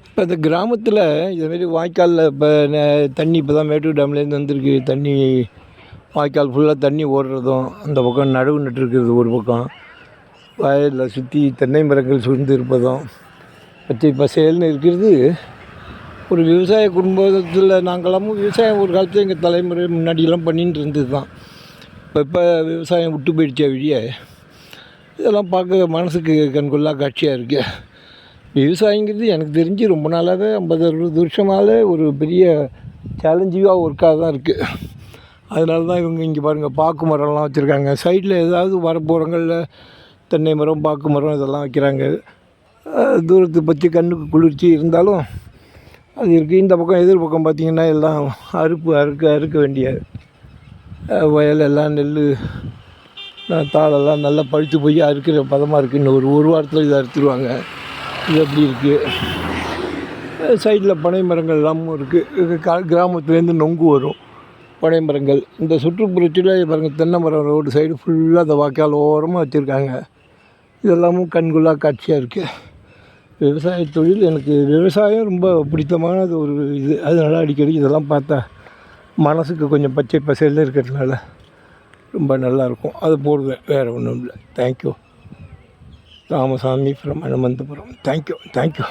இப்போ இந்த கிராமத்தில் இதுமாரி வாய்க்காலில் இப்போ தண்ணி இப்போ தான் மேட்டூர் டேம்லேருந்து வந்திருக்கு. தண்ணி வாய்க்கால் ஃபுல்லாக தண்ணி ஓடுறதும், அந்த பக்கம் நடவு நட்டுருக்கிறது ஒரு பக்கம், வயலில் சுற்றி தென்னை மரங்கள் சூழ்ந்து இருப்பதும், பச்சை பசேல்னு இருக்கிறது. ஒரு விவசாய குடும்பத்தில் நாங்களாமும் விவசாயம் ஒரு காலத்தில் எங்கள் தலைமுறை முன்னாடியெல்லாம் பண்ணிட்டு இருந்தது தான். இப்போ விவசாயம் விட்டு போயிடுச்சா வழிய இதெல்லாம் பார்க்க மனசுக்கு கண்கொள்ளா காட்சியாக இருக்குது. விவசாயங்கிறது எனக்கு தெரிஞ்சு ரொம்ப நாளாகவே 50-60 வருஷமாகவே ஒரு பெரிய சேலஞ்சிங்காக ஒர்க்காக தான் இருக்குது. அதனால தான் இவங்க இங்கே பாருங்கள் பாக்கு மரம்லாம் வச்சுருக்காங்க. சைடில் ஏதாவது வரப்போகிறங்களில் தென்னை மரம், பாக்கு மரம் இதெல்லாம் வைக்கிறாங்க. தூரத்தை பற்றி கண்ணுக்கு குளிர்ச்சி இருந்தாலும் அது இருக்குது. இந்த பக்கம் எதிர்பக்கம் பார்த்திங்கன்னா எல்லாம் அறுக்க வேண்டிய வயல் எல்லாம் நெல் தாளெல்லாம் நல்லா பழுத்து போய் அறுக்கிற பதமாக இருக்குது. இன்னும் ஒரு வாரத்தில் இதை அறுத்துருவாங்க. இது அப்படி இருக்குது. சைடில் பனை மரங்கள் எல்லாமும் இருக்குது. கிராமத்துலேருந்து நொங்கு வரும் பனை மரங்கள். இந்த சுற்றுப்புறத்தில் பாருங்கள் தென்னை மரம் ரோடு சைடு ஃபுல்லாக அந்த வாய்க்கால் ஓரமாக வச்சுருக்காங்க. இதெல்லாமும் கண்கொள்ளா காட்சியாக இருக்குது. விவசாய தொழில் எனக்கு விவசாயம் ரொம்ப பிடித்தமானது ஒரு இது. அதனால் அடிக்கடி இதெல்லாம் பார்த்தா மனசுக்கு கொஞ்சம் பச்சை பசேல்னு இருக்கிறதுனால ரொம்ப நல்லாயிருக்கும். அது போடுவேன், வேறு ஒன்றும் இல்லை. Thank you. Ramasamy from Anumanthapuram. Thank you.